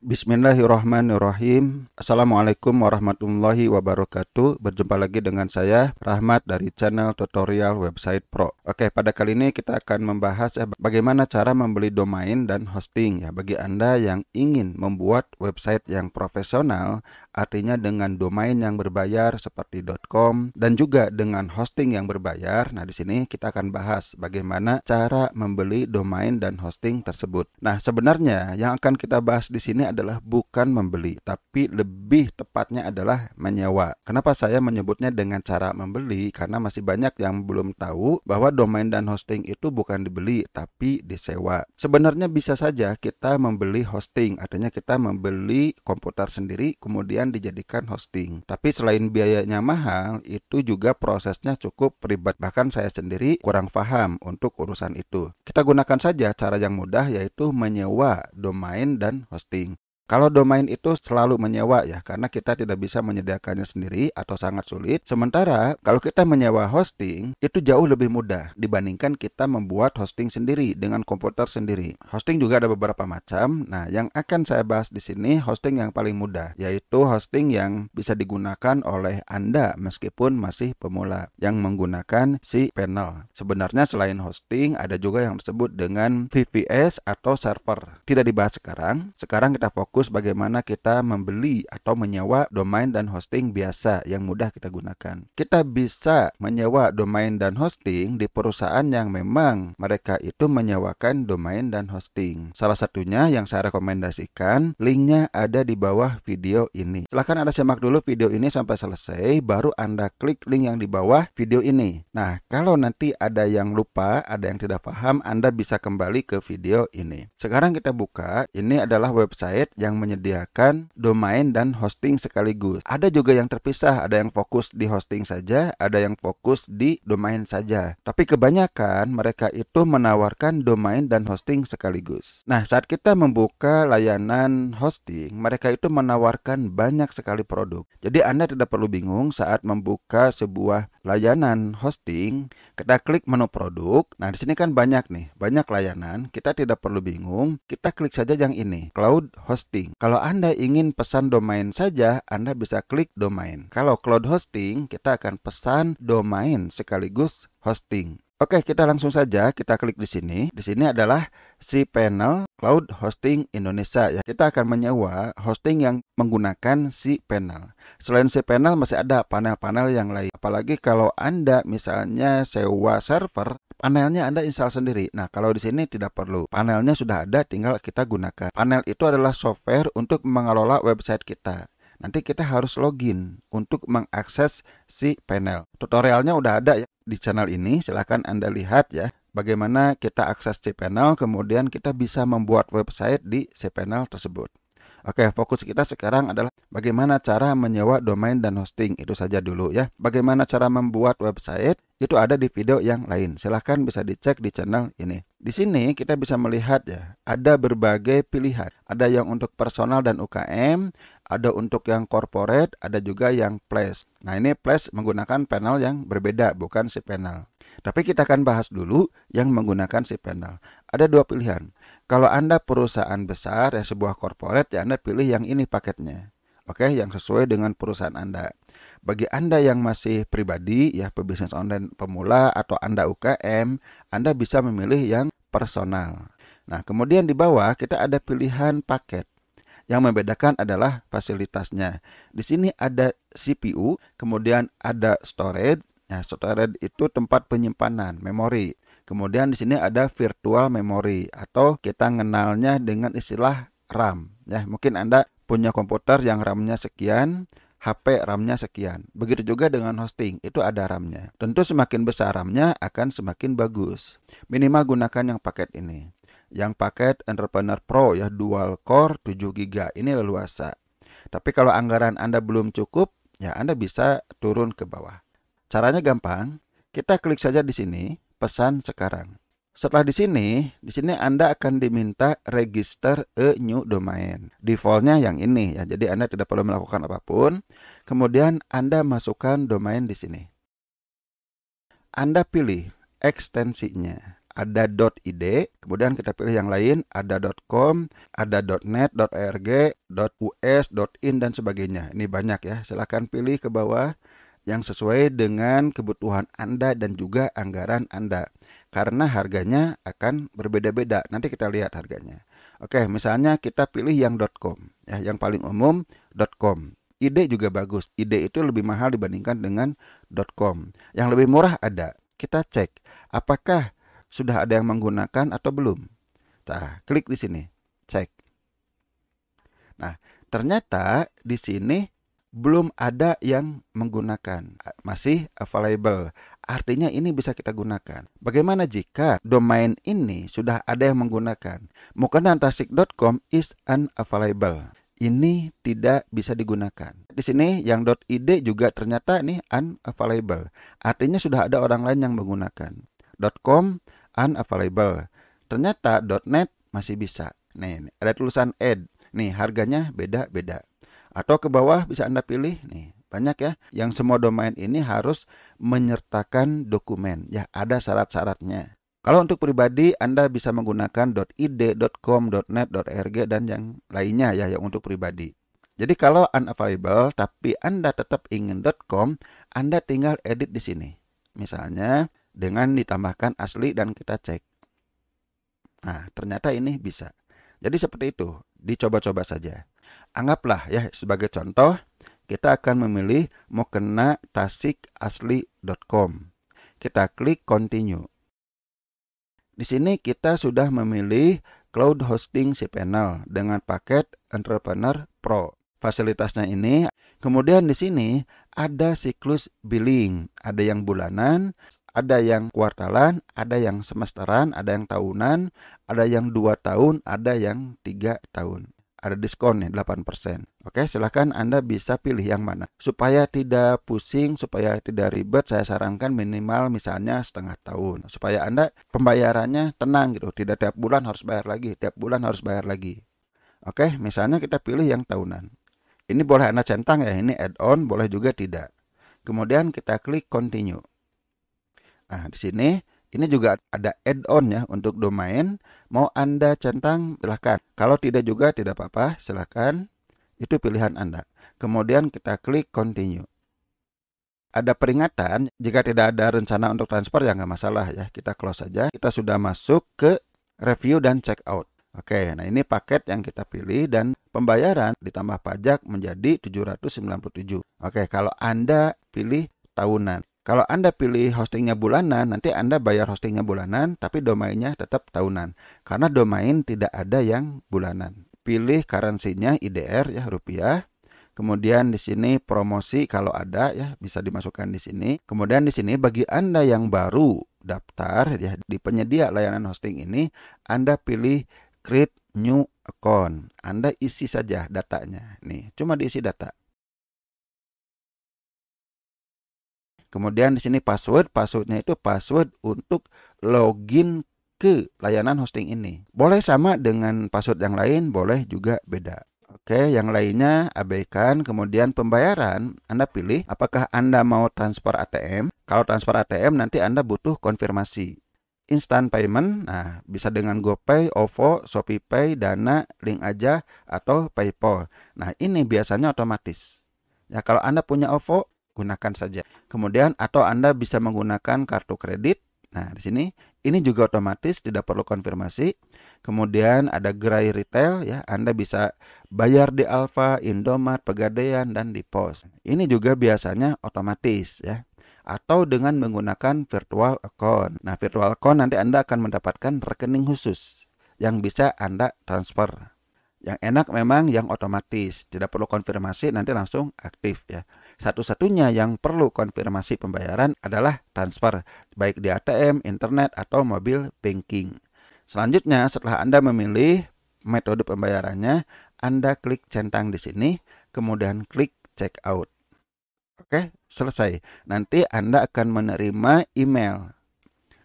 Bismillahirrahmanirrahim. Assalamualaikum warahmatullahi wabarakatuh. Berjumpa lagi dengan saya Rahmat dari channel tutorial website pro. Oke, pada kali ini kita akan membahas bagaimana cara membeli domain dan hosting bagi Anda yang ingin membuat website yang profesional, artinya dengan domain yang berbayar seperti .com dan juga dengan hosting yang berbayar. Nah, di sini kita akan bahas bagaimana cara membeli domain dan hosting tersebut. Nah, sebenarnya yang akan kita bahas di sini adalah bukan membeli, tapi lebih tepatnya adalah menyewa. Kenapa saya menyebutnya dengan cara membeli? Karena masih banyak yang belum tahu bahwa domain dan hosting itu bukan dibeli, tapi disewa. Sebenarnya bisa saja kita membeli hosting, artinya kita membeli komputer sendiri kemudian dijadikan hosting. Tapi selain biayanya mahal, itu juga prosesnya cukup ribet. Bahkan saya sendiri kurang paham untuk urusan itu. Kita gunakan saja cara yang mudah, yaitu menyewa domain dan hosting. Kalau domain itu selalu menyewa karena kita tidak bisa menyediakannya sendiri atau sangat sulit. Sementara kalau kita menyewa hosting itu jauh lebih mudah dibandingkan kita membuat hosting sendiri dengan komputer sendiri. Hosting juga ada beberapa macam. Nah, yang akan saya bahas di sini hosting yang paling mudah, yaitu hosting yang bisa digunakan oleh Anda meskipun masih pemula yang menggunakan cPanel. Sebenarnya selain hosting ada juga yang disebut dengan VPS atau server. Tidak dibahas sekarang. Sekarang kita fokus bagaimana kita membeli atau menyewa domain dan hosting biasa yang mudah kita gunakan. Kita bisa menyewa domain dan hosting di perusahaan yang memang mereka itu menyewakan domain dan hosting. Salah satunya yang saya rekomendasikan, linknya ada di bawah video ini. Silahkan Anda simak dulu video ini sampai selesai, baru Anda klik link yang di bawah video ini. Nah, kalau nanti ada yang lupa, ada yang tidak paham, Anda bisa kembali ke video ini. Sekarang kita buka, ini adalah website yang menyediakan domain dan hosting sekaligus. Ada juga yang terpisah, ada yang fokus di hosting saja, ada yang fokus di domain saja. Tapi kebanyakan mereka itu menawarkan domain dan hosting sekaligus. Nah, saat kita membuka layanan hosting, mereka itu menawarkan banyak sekali produk. Jadi Anda tidak perlu bingung saat membuka sebuah layanan hosting, kita klik menu produk. Nah, di sini kan banyak layanan. Kita tidak perlu bingung, kita klik saja yang ini, cloud hosting. Kalau Anda ingin pesan domain saja, Anda bisa klik domain. Kalau cloud hosting, kita akan pesan domain sekaligus hosting. Oke, kita langsung saja kita klik di sini. Di sini adalah cPanel Cloud Hosting Indonesia Kita akan menyewa hosting yang menggunakan cPanel. Selain cPanel masih ada panel-panel yang lain. Apalagi kalau Anda misalnya sewa server, panelnya Anda install sendiri. Nah, kalau di sini tidak perlu. Panelnya sudah ada, tinggal kita gunakan. Panel itu adalah software untuk mengelola website kita. Nanti kita harus login untuk mengakses cPanel. Tutorialnya udah ada di channel ini. Silahkan Anda lihat bagaimana kita akses cPanel, kemudian kita bisa membuat website di cPanel tersebut. Oke, fokus kita sekarang adalah bagaimana cara menyewa domain dan hosting. Itu saja dulu Bagaimana cara membuat website itu ada di video yang lain. Silahkan bisa dicek di channel ini. Di sini kita bisa melihat ada berbagai pilihan. Ada yang untuk personal dan UKM, ada untuk yang corporate, ada juga yang Flash. Nah, ini Flash menggunakan panel yang berbeda, bukan cPanel. Tapi kita akan bahas dulu yang menggunakan cPanel. Ada dua pilihan. Kalau Anda perusahaan besar sebuah corporate, Anda pilih yang ini paketnya. Oke, yang sesuai dengan perusahaan Anda. Bagi Anda yang masih pribadi, pebisnis online pemula atau Anda UKM, Anda bisa memilih yang personal. Nah, kemudian di bawah kita ada pilihan paket. Yang membedakan adalah fasilitasnya. Di sini ada CPU, kemudian ada storage. Storage itu tempat penyimpanan, memori. Kemudian di sini ada virtual memory atau kita mengenalnya dengan istilah RAM. Mungkin Anda punya komputer yang RAM-nya sekian, HP RAM-nya sekian. Begitu juga dengan hosting, itu ada RAM-nya. Tentu semakin besar RAM-nya akan semakin bagus. Minimal gunakan yang paket ini. Yang paket Entrepreneur Pro dual core 7 GB ini leluasa. Tapi kalau anggaran Anda belum cukup, Anda bisa turun ke bawah. Caranya gampang. Kita klik saja di sini, pesan sekarang. Setelah di sini Anda akan diminta register a new domain. Defaultnya yang ini jadi Anda tidak perlu melakukan apapun. Kemudian Anda masukkan domain di sini. Anda pilih ekstensinya. ada .id, kemudian kita pilih yang lain, ada .com, ada .net, .org, .us, .in, dan sebagainya. Ini banyak ya, silahkan pilih ke bawah yang sesuai dengan kebutuhan Anda dan juga anggaran Anda. Karena harganya akan berbeda-beda, nanti kita lihat harganya. Oke, misalnya kita pilih yang .com, ya, yang paling umum .com. ID juga bagus, ID itu lebih mahal dibandingkan dengan .com. Yang lebih murah ada, kita cek apakah sudah ada yang menggunakan atau belum. Nah, klik di sini, cek. Nah, ternyata di sini belum ada yang menggunakan, masih available. Artinya ini bisa kita gunakan. Bagaimana jika domain ini sudah ada yang menggunakan? Mukenantasik.com is unavailable. Ini tidak bisa digunakan. Di sini yang .id juga ternyata ini unavailable. Artinya sudah ada orang lain yang menggunakan. .com unavailable. Ternyata .net masih bisa. Nih, ada tulisan add. Nih, harganya beda-beda. Atau ke bawah bisa Anda pilih, nih, banyak ya. Yang semua domain ini harus menyertakan dokumen. Ya, ada syarat-syaratnya. Kalau untuk pribadi, Anda bisa menggunakan .id, .com, .net, .org, dan yang lainnya ya, yang untuk pribadi. Jadi kalau unavailable, tapi Anda tetap ingin .com, Anda tinggal edit di sini. Misalnya, dengan ditambahkan asli dan kita cek. Nah, ternyata ini bisa. Jadi seperti itu, dicoba-coba saja. Anggaplah ya sebagai contoh, kita akan memilih mukenatasikasli.com. Kita klik continue. Di sini kita sudah memilih cloud hosting cPanel dengan paket Entrepreneur Pro. Fasilitasnya ini, kemudian di sini ada siklus billing, ada yang bulanan, ada yang kuartalan, ada yang semesteran, ada yang tahunan, ada yang 2 tahun, ada yang 3 tahun. Ada diskon nih 8%. Oke, silahkan Anda bisa pilih yang mana. Supaya tidak pusing, supaya tidak ribet, saya sarankan minimal misalnya setengah tahun. Supaya Anda pembayarannya tenang gitu. Tidak tiap bulan harus bayar lagi, tiap bulan harus bayar lagi. Oke, misalnya kita pilih yang tahunan. Ini boleh Anda centang ya, ini add-on, boleh juga tidak. Kemudian kita klik continue. Nah, di sini ini juga ada add-on ya untuk domain. Mau Anda centang, silahkan. Kalau tidak juga tidak apa-apa, silahkan. Itu pilihan Anda. Kemudian kita klik continue. Ada peringatan, jika tidak ada rencana untuk transfer ya nggak masalah ya. Kita close saja. Kita sudah masuk ke review dan check out. Oke, nah ini paket yang kita pilih dan pembayaran ditambah pajak menjadi 797. Oke, kalau Anda pilih tahunan. Kalau Anda pilih hostingnya bulanan, nanti Anda bayar hostingnya bulanan, tapi domainnya tetap tahunan. Karena domain tidak ada yang bulanan. Pilih currency-nya IDR ya, rupiah. Kemudian di sini promosi kalau ada ya, bisa dimasukkan di sini. Kemudian di sini bagi Anda yang baru daftar ya di penyedia layanan hosting ini, Anda pilih create new account. Anda isi saja datanya. Nih, cuma diisi data. Kemudian di sini passwordnya itu password untuk login ke layanan hosting ini. Boleh sama dengan password yang lain, boleh juga beda. Oke, yang lainnya abaikan. Kemudian pembayaran, Anda pilih apakah Anda mau transfer ATM. Kalau transfer ATM nanti Anda butuh konfirmasi. Instant payment, nah bisa dengan GoPay, OVO, ShopeePay, Dana, Link Aja, atau PayPal. Nah ini biasanya otomatis. Ya kalau Anda punya OVO, gunakan saja. Kemudian atau Anda bisa menggunakan kartu kredit. Nah, di sini ini juga otomatis, tidak perlu konfirmasi. Kemudian ada gerai retail ya, Anda bisa bayar di Alfa, Indomaret, Pegadaian, dan di Pos. Ini juga biasanya otomatis ya. Atau dengan menggunakan virtual account. Nah, virtual account nanti Anda akan mendapatkan rekening khusus yang bisa Anda transfer. Yang enak memang yang otomatis, tidak perlu konfirmasi, nanti langsung aktif ya. Satu-satunya yang perlu konfirmasi pembayaran adalah transfer, baik di ATM, internet, atau mobil banking. Selanjutnya, setelah Anda memilih metode pembayarannya, Anda klik centang di sini, kemudian klik check out. Oke, selesai. Nanti Anda akan menerima email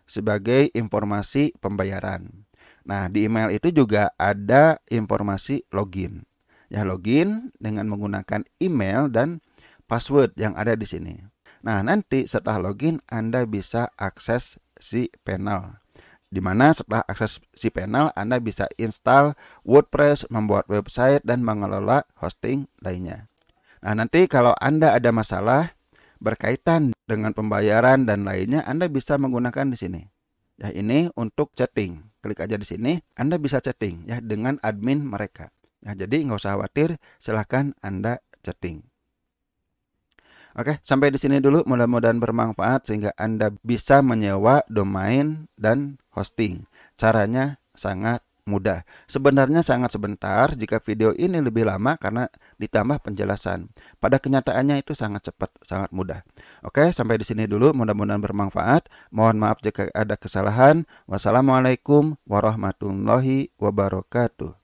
sebagai informasi pembayaran. Nah, di email itu juga ada informasi login. Ya, login dengan menggunakan email dan password yang ada di sini. Nah, nanti setelah login Anda bisa akses si panel. di mana setelah akses cPanel Anda bisa install WordPress, membuat website, dan mengelola hosting lainnya. Nah, nanti kalau Anda ada masalah berkaitan dengan pembayaran dan lainnya, Anda bisa menggunakan di sini. Ya, ini untuk chatting. Klik aja di sini, Anda bisa chatting ya dengan admin mereka. Ya, jadi nggak usah khawatir, silahkan Anda chatting. Oke, sampai di sini dulu. Mudah-mudahan bermanfaat sehingga Anda bisa menyewa domain dan hosting. Caranya sangat mudah. Sebenarnya sangat sebentar jika video ini lebih lama karena ditambah penjelasan. Pada kenyataannya itu sangat cepat, sangat mudah. Oke, sampai di sini dulu. Mudah-mudahan bermanfaat. Mohon maaf jika ada kesalahan. Wassalamualaikum warahmatullahi wabarakatuh.